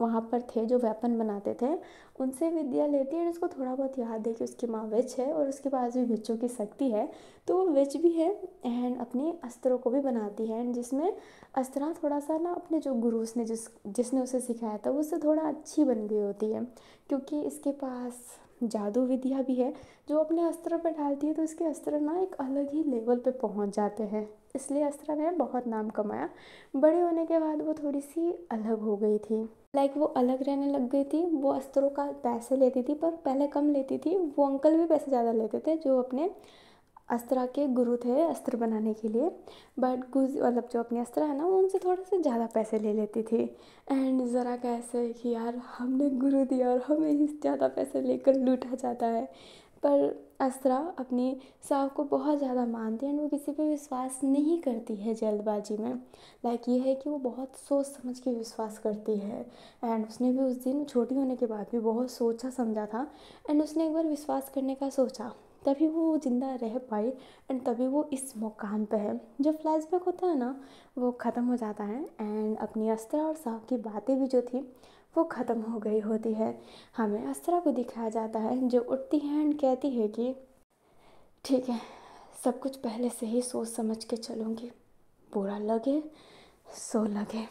वहाँ पर थे जो वेपन बनाते थे उनसे विद्या लेती है। और उसको थोड़ा बहुत याद है कि उसकी माँ विच है और उसके पास भी विचों की शक्ति है, तो वो विच भी है एंड अपने अस्त्रों को भी बनाती है। एंड जिसमें अस्त्रा थोड़ा सा ना अपने जो गुरु ने जिसने उसे सिखाया था उससे थोड़ा अच्छी बन गई होती है, क्योंकि इसके पास जादू विद्या भी है जो अपने अस्त्र पर डालती है तो इसके अस्त्र ना एक अलग ही लेवल पे पहुंच जाते हैं। इसलिए अस्त्रा ने बहुत नाम कमाया। बड़े होने के बाद वो थोड़ी सी अलग हो गई थी, वो अलग रहने लग गई थी। वो अस्त्रों का पैसे लेती थी पर पहले कम लेती थी। वो अंकल भी पैसे ज़्यादा लेते थे जो अपने अस्त्रा के गुरु थे अस्त्र बनाने के लिए, बट जो अपनी अस्त्रा है ना वो उनसे थोड़े से ज़्यादा पैसे ले लेती थी। एंड ज़रा कैसे कि यार हमने गुरु दिया और हमें ही ज़्यादा पैसे लेकर लूटा जाता है। पर अस्त्रा अपनी साव को बहुत ज़्यादा मानती है एंड वो किसी पे विश्वास नहीं करती है जल्दबाजी में। ये है कि वो बहुत सोच समझ के विश्वास करती है। एंड उसने भी उस दिन छोटी होने के बाद भी बहुत सोचा समझा था एंड उसने एक बार विश्वास करने का सोचा, तभी वो ज़िंदा रह पाई एंड तभी वो इस मुकाम पे है। जो फ्लैशबैक होता है ना वो ख़त्म हो जाता है एंड अपनी अस्त्रा और साव की बातें भी जो थी वो ख़त्म हो गई होती है। हमें अस्त्रा को दिखाया जाता है जो उठती है एंड कहती है कि ठीक है, सब कुछ पहले से ही सोच समझ के चलूँगी, बुरा लगे सो लगे,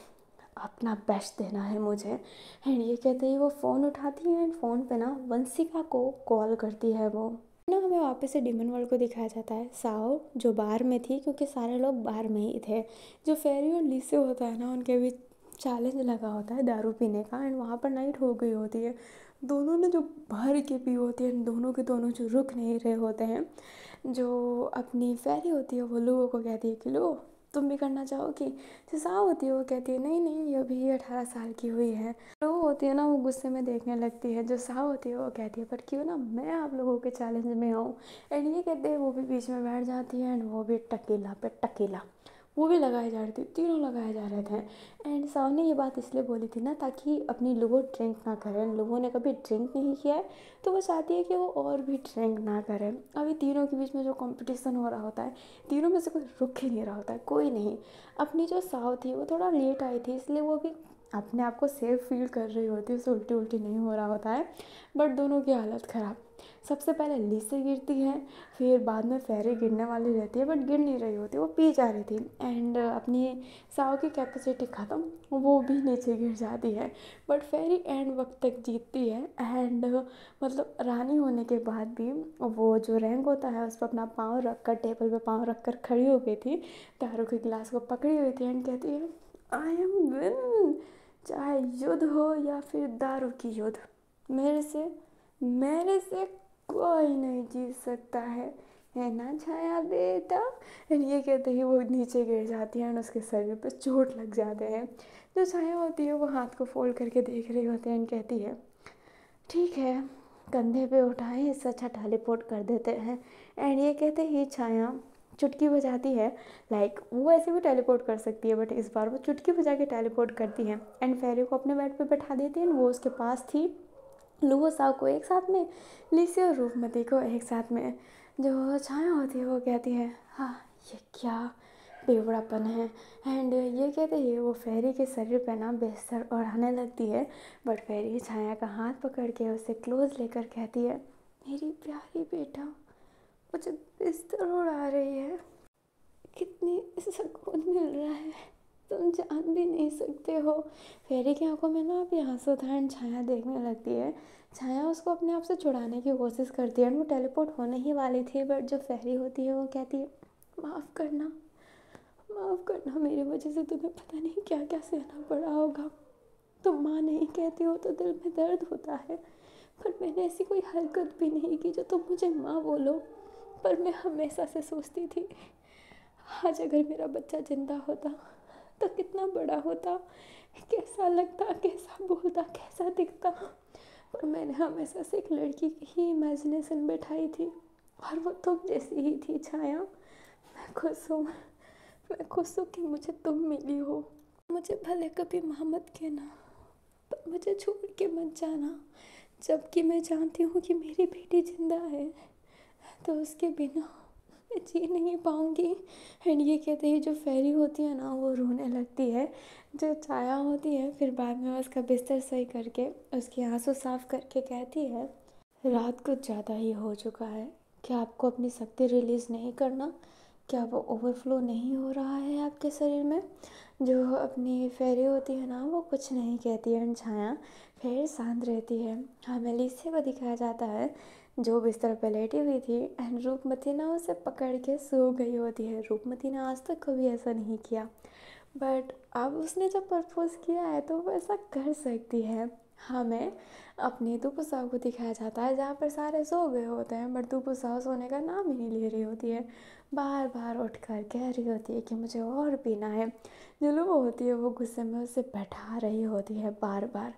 अपना बेस्ट देना है मुझे। एंड ये कहते ही वो फ़ोन उठाती है एंड फ़ोन पे ना वंशिका को कॉल करती है। वो ना हमें वापस से डीमन वर्ल्ड को दिखाया जाता है। साओ जो बार में थी क्योंकि सारे लोग बार में ही थे। जो फेरी और लीसे होता है ना उनके बीच चैलेंज लगा होता है दारू पीने का एंड वहाँ पर नाइट हो गई होती है। दोनों ने जो भर के पी होती है दोनों के दोनों जो रुक नहीं रहे होते हैं। जो अपनी फेरी होती है वो लोगों को कहती है कि लो तुम भी करना चाहोगी। जो साव होती है वो कहती है नहीं नहीं ये अभी 18 साल की हुई है। तो वो होती है ना वो गुस्से में देखने लगती है। जो साव होती है वो कहती है पर क्यों ना मैं आप लोगों के चैलेंज में आऊँ। एंड ये कहते हैं वो भी बीच में बैठ जाती है एंड वो भी टकीला पे टकीला वो भी लगाए जा रहे थे, तीनों लगाए जा रहे थे। एंड साव ने ये बात इसलिए बोली थी ना ताकि अपनी लोगों ड्रिंक ना करें। लोगों ने कभी ड्रिंक नहीं किया है तो वो चाहती है कि वो और भी ड्रिंक ना करें। अभी तीनों के बीच में जो कंपटीशन हो रहा होता है तीनों में से कोई रुक ही नहीं रहा होता है, कोई नहीं। अपनी जो साव थी वो थोड़ा लेट आई थी इसलिए वो भी अपने आप को सेफ फील कर रही होती है, उसे उल्टी उल्टी नहीं हो रहा होता है। बट दोनों की हालत ख़राब। सबसे पहले लीसे गिरती है, फिर बाद में फेरी गिरने वाली रहती है बट गिर नहीं रही होती, वो पी जा रही थी। एंड अपनी साव की कैपेसिटी ख़त्म, वो भी नीचे गिर जाती है। बट फेरी एंड वक्त तक जीतती है एंड रानी होने के बाद भी वो जो रैंक होता है उस पर अपना पाँव रख कर टेबल पे पाँव रख कर खड़ी हो गई थी, दारू के गिलास को पकड़ी हुई थी एंड कहती है आई एम विन, चाहे युद्ध हो या फिर दारू की युद्ध, मेरे से कोई नहीं जीत सकता है ना छाया बेटा। एंड ये कहते ही वो नीचे गिर जाती है एंड उसके शरीर पे चोट लग जाते हैं। जो छाया होती है वो हाथ को फोल्ड करके देख रही होती है एंड कहती है ठीक है, कंधे पे उठाएं इससे अच्छा टेलीपोर्ट कर देते हैं। एंड ये कहते ही छाया चुटकी बजाती है। वो ऐसे भी टेलीपोर्ट कर सकती है बट इस बार वो चुटकी बजा के टेलीपोर्ट करती है एंड फेरी को अपने बेड पे बैठा देती है। वो उसके पास थी, लूहो साव को एक साथ में, लिसी और रूपमती को एक साथ में। जो छाया होती है वो कहती है हाँ ये क्या बेवड़ापन है। एंड ये कहते ही वो फेरी के शरीर पे ना बिस्तर ओढ़ाने लगती है। बट फेरी छाया का हाथ पकड़ के उसे क्लोज लेकर कहती है मेरी प्यारी बेटा मुझे बिस्तर उड़ा रही है, कितनी सुकून मिल रहा है तुम जान भी नहीं सकते हो। फेरी की आंखों में ना अभी आंसू था एंड छाया देखने लगती है। छाया उसको अपने आप से छुड़ाने की कोशिश करती है एंड वो टेलीपोर्ट होने ही वाली थी बट जो फेरी होती है वो कहती है माफ़ करना मेरी वजह से तुम्हें पता नहीं क्या क्या सहना पड़ा होगा। तुम माँ नहीं कहती हो तो दिल में दर्द होता है, पर मैंने ऐसी कोई हरकत भी नहीं की जो तुम मुझे माँ बोलो। पर मैं हमेशा से सोचती थी आज अगर मेरा बच्चा जिंदा होता तो कितना बड़ा होता, कैसा लगता, कैसा बोलता, कैसा दिखता। पर मैंने हमेशा से एक लड़की की ही इमेजिनेशन बैठाई थी और वो तुम जैसी ही थी छाया। मैं खुश हूँ कि मुझे तुम मिली हो। मुझे भले कभी माँ मत कहना पर मुझे छोड़ के मत जाना, जबकि मैं जानती हूँ कि मेरी बेटी जिंदा है। तो उसके बिना मैं जी नहीं पाऊँगी। एंड ये कहते ही जो फेरी होती है ना वो रोने लगती है। जो छाया होती है फिर बाद में उसका बिस्तर सही करके उसके आंसू साफ करके कहती है, रात कुछ ज़्यादा ही हो चुका है। क्या आपको अपनी शक्ति रिलीज़ नहीं करना? क्या वो ओवरफ्लो नहीं हो रहा है आपके शरीर में? जो अपनी फेरी होती है ना वो कुछ नहीं कहती है। छाया फिर शांत रहती है। हमें लिस्से को दिखाया जाता है जो बिस्तर पर लेटी हुई थी एंड रूपमती ना उसे पकड़ के सो गई होती है। रूपमती ने आज तक कभी ऐसा नहीं किया, बट अब उसने जब प्रपोज किया है तो वो ऐसा कर सकती है। हमें अपनी दुपुसाव को दिखाया जाता है जहाँ पर सारे सो गए होते हैं, बट दुपुसाव सोने का नाम ही नहीं ले रही होती है। बार बार उठ कर कह रही होती है कि मुझे और पीना है। जो लुबो होती है वो गुस्से में उसे बैठा रही होती है बार बार।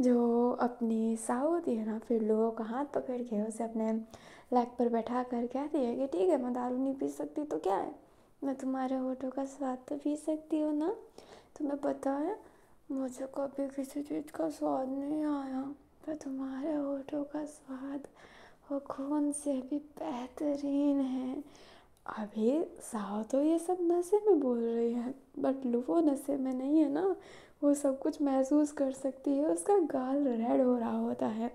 जो अपनी साव होती है ना फिर लुबो का हाथ पकड़ के उसे अपने लेग पर बैठा कर कहती है कि ठीक है, मैं दारू नहीं पी सकती तो क्या है, मैं तुम्हारे होठों का स्वाद तो पी सकती हूँ ना। तुम्हें पता है मुझे कभी किसी चीज़ का स्वाद नहीं आया, पर तुम्हारे होठों का स्वाद वो खून से भी बेहतरीन है। अभी साव तो ये सब नशे में बोल रही है, बट लुबो नशे में नहीं है ना। वो सब कुछ महसूस कर सकती है। उसका गाल रेड हो रहा होता है।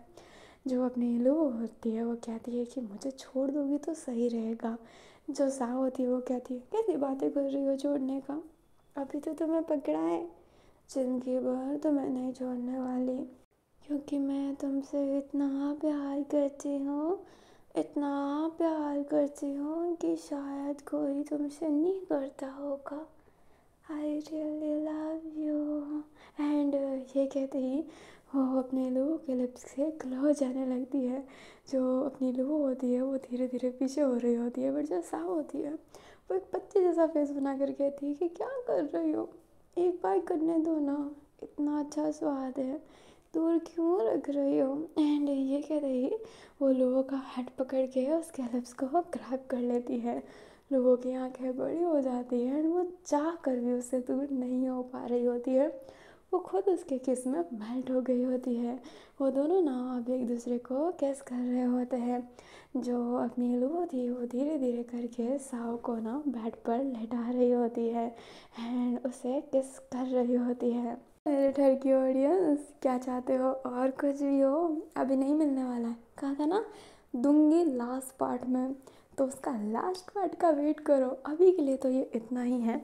जो अपनी लुबो होती है वो कहती है कि मुझे छोड़ दोगी तो सही रहेगा। जो साव होती है वो कहती है कैसी बातें कर रही हो छोड़ने का, अभी तो तुम्हें पकड़ा है, जिंदगी भर तो मैं नहीं छोड़ने वाली, क्योंकि मैं तुमसे इतना प्यार करती हूँ, इतना प्यार करती हूँ कि शायद कोई तुमसे नहीं करता होगा। I really love you. And ये कहते ही वो अपने लोगों के लिप्स से क्लोज जाने लगती है। जो अपनी लुबो होती है वो धीरे धीरे पीछे हो रही होती है, बट जो साव होती है वो एक बच्चे जैसा फेस बना कर कहती है कि क्या कर रही हो, एक बार करने दो ना, इतना अच्छा स्वाद है, दूर क्यों रख रही हो। एंड ये कहते ही वो लुबो का हाथ पकड़ के उसके लिप्स को ग्रैब कर लेती है। लोगों की आंखें बड़ी हो जाती हैं और वो चाह कर भी उससे दूर नहीं हो पा रही होती है। वो खुद उसके किस में मेल्ट हो गई होती है। वो दोनों ना अब एक दूसरे को किस कर रहे होते हैं। जो अपनी लुबो थी वो धीरे धीरे करके साव को ना बेड पर लेटा रही होती है एंड उसे किस कर रही होती है। मेरे ठर की ऑडियंस, क्या चाहते हो और कुछ भी हो, अभी नहीं मिलने वाला है, कहा था ना दूंगी लास्ट पार्ट में, तो उसका लास्ट पार्ट का वेट करो। अभी के लिए तो ये इतना ही है।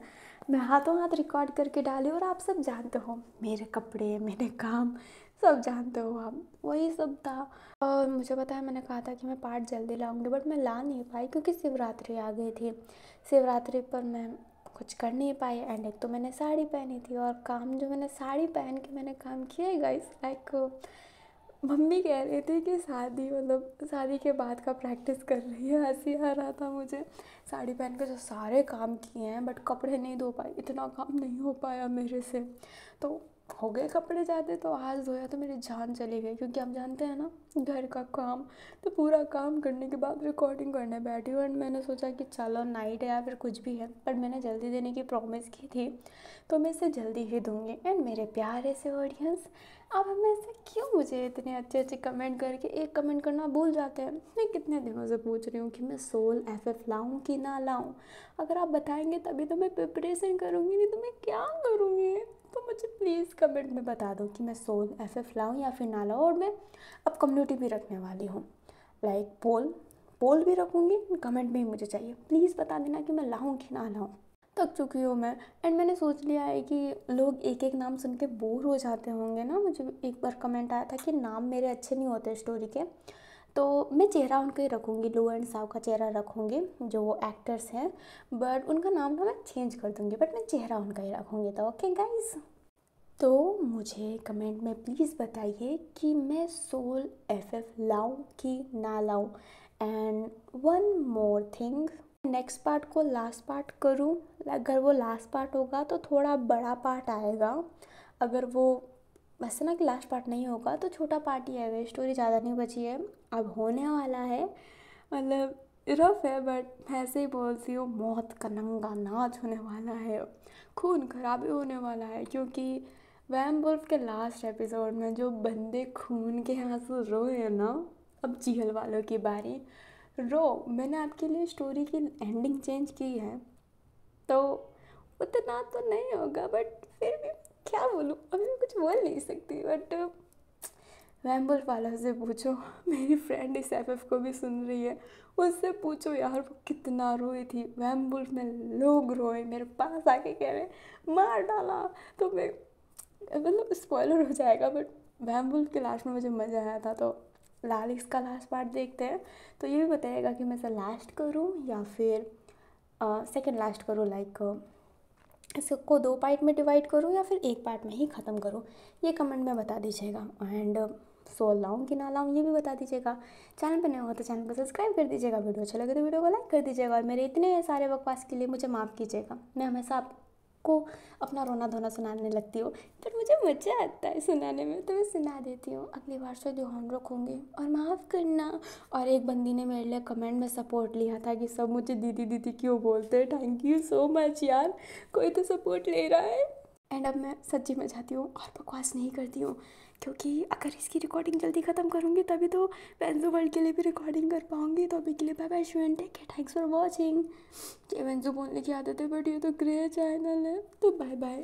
मैं हाथों हाथ रिकॉर्ड करके डाली और आप सब जानते हो मेरे कपड़े मेरे काम सब जानते हो आप, वही सब था। और मुझे पता है मैंने कहा था कि मैं पार्ट जल्दी लाऊंगी, बट मैं ला नहीं पाई क्योंकि शिवरात्रि आ गई थी। शिवरात्रि पर मैं कुछ कर नहीं पाई। एंड एक तो मैंने साड़ी पहनी थी और काम जो मैंने साड़ी पहन के मैंने काम किया गाइस, लाइक मम्मी कह रही थी कि शादी मतलब शादी के बाद का प्रैक्टिस कर रही है। हंसी आ रहा था मुझे। साड़ी पहन के जो सारे काम किए हैं बट कपड़े नहीं धो पाई, इतना काम नहीं हो पाया मेरे से। तो हो गए कपड़े ज़्यादा, तो आज धोया तो मेरी जान चली गई, क्योंकि आप जानते हैं ना घर का काम। तो पूरा काम करने के बाद रिकॉर्डिंग करने बैठी हूँ एंड मैंने सोचा कि चलो नाइट है या फिर कुछ भी है, बट मैंने जल्दी देने की प्रॉमिस की थी तो मैं इसे जल्दी ही दूँगी। एंड मेरे प्यारे से ऑडियंस, अब हमें से क्यों मुझे इतने अच्छे अच्छे कमेंट करके एक कमेंट करना भूल जाते हैं। मैं कितने दिनों से पूछ रही हूँ कि मैं सोल एफएफ लाऊं कि ना लाऊं। अगर आप बताएंगे तभी तो मैं प्रिपरेशन करूँगी, नहीं तो मैं क्या करूँगी। तो मुझे प्लीज़ कमेंट में बता दो कि मैं सोल एफएफ लाऊं या फिर ना लाऊं। और मैं अब कम्युनिटी भी रखने वाली हूँ, लाइक पोल पोल भी रखूँगी। कमेंट में ही मुझे चाहिए, प्लीज़ बता देना कि मैं लाऊं कि ना लाऊं। थक चुकी हूँ मैं। एंड मैंने सोच लिया है कि लोग एक एक नाम सुन के बोर हो जाते होंगे ना। मुझे एक बार कमेंट आया था कि नाम मेरे अच्छे नहीं होते स्टोरी के, तो मैं चेहरा उनका ही रखूँगी, लू एंड साव का चेहरा रखूँगी जो वो एक्टर्स हैं, बट उनका नाम ना मैं चेंज कर दूँगी, बट मैं चेहरा उनका ही रखूँगी। तो ओके गाइज, तो मुझे कमेंट में प्लीज़ बताइए कि मैं सोल एफएफ लाऊं कि ना लाऊं। And one more thing, next part को लास्ट पार्ट करूं? अगर वो लास्ट पार्ट होगा तो थोड़ा बड़ा पार्ट आएगा। अगर वो वैसे ना कि लास्ट पार्ट नहीं होगा तो छोटा पार्ट ही आएगा, स्टोरी ज़्यादा नहीं बची है। अब होने वाला है, मतलब रफ है बट मैं ऐसे ही बोलती हूँ, मौत का नंगा नाच होने वाला है, खून खराबे होने वाला है। क्योंकि वैम्वुल्फ के लास्ट एपिसोड में जो बंदे खून के आंसू रोए हैं ना, अब चीहल वालों की बारी। रो, मैंने आपके लिए स्टोरी की एंडिंग चेंज की है, तो उतना तो नहीं होगा, बट फिर भी क्या बोलूँ, अभी मैं कुछ बोल नहीं सकती। बट वैम्बुल वालों से पूछो, मेरी फ्रेंड इस एफएफ को भी सुन रही है, उससे पूछो यार वो कितना रोई थी। वैम्बुल में लोग रोए, मेरे पास आके कह रहे मार डाला। तो मैं मतलब स्पॉइलर हो जाएगा, बट वैम्बुल के लास्ट में मुझे मज़ा आया था। तो लालिक्स का लास्ट पार्ट देखते हैं, तो ये भी बताइएगा कि मैं इसे लास्ट करूँ या फिर सेकंड लास्ट करूँ, लाइक इसको 2 पार्ट में डिवाइड करूँ या फिर 1 पार्ट में ही ख़त्म करूँ, ये कमेंट में बता दीजिएगा। एंड सो लाऊं कि ना लाऊं ये भी बता दीजिएगा। चैनल पर नए हो तो चैनल को सब्सक्राइब कर दीजिएगा, वीडियो अच्छा लगे तो वीडियो को लाइक कर दीजिएगा, और मेरे इतने सारे बकवास के लिए मुझे माफ़ कीजिएगा। मैं हमेशा आपको अपना रोना धोना सुनाने लगती हूँ, पर मुझे मज़ा आता है सुनाने में, तो मैं सुना देती हूँ। अगली बार से ध्यान रखूँगी और माफ़ करना। और एक बंदी ने मेरे लिए कमेंट में सपोर्ट लिया था कि सब मुझे दीदी दीदी क्यों बोलते हैं। थैंक यू सो मच यार, कोई तो सपोर्ट ले रहा है। एंड अब मैं सच्ची में चाहती हूँ और बकवास नहीं करती हूँ, क्योंकि अगर इसकी रिकॉर्डिंग जल्दी ख़त्म करूँगी तभी तो वेंजो वर्ल्ड के लिए भी रिकॉर्डिंग कर पाऊँगी। तो अभी के लिए bye bye student, take care, thanks for watching. वेंजो बोलने की आदत है, बट ये तो ग्रे चैनल है, तो बाय बाय।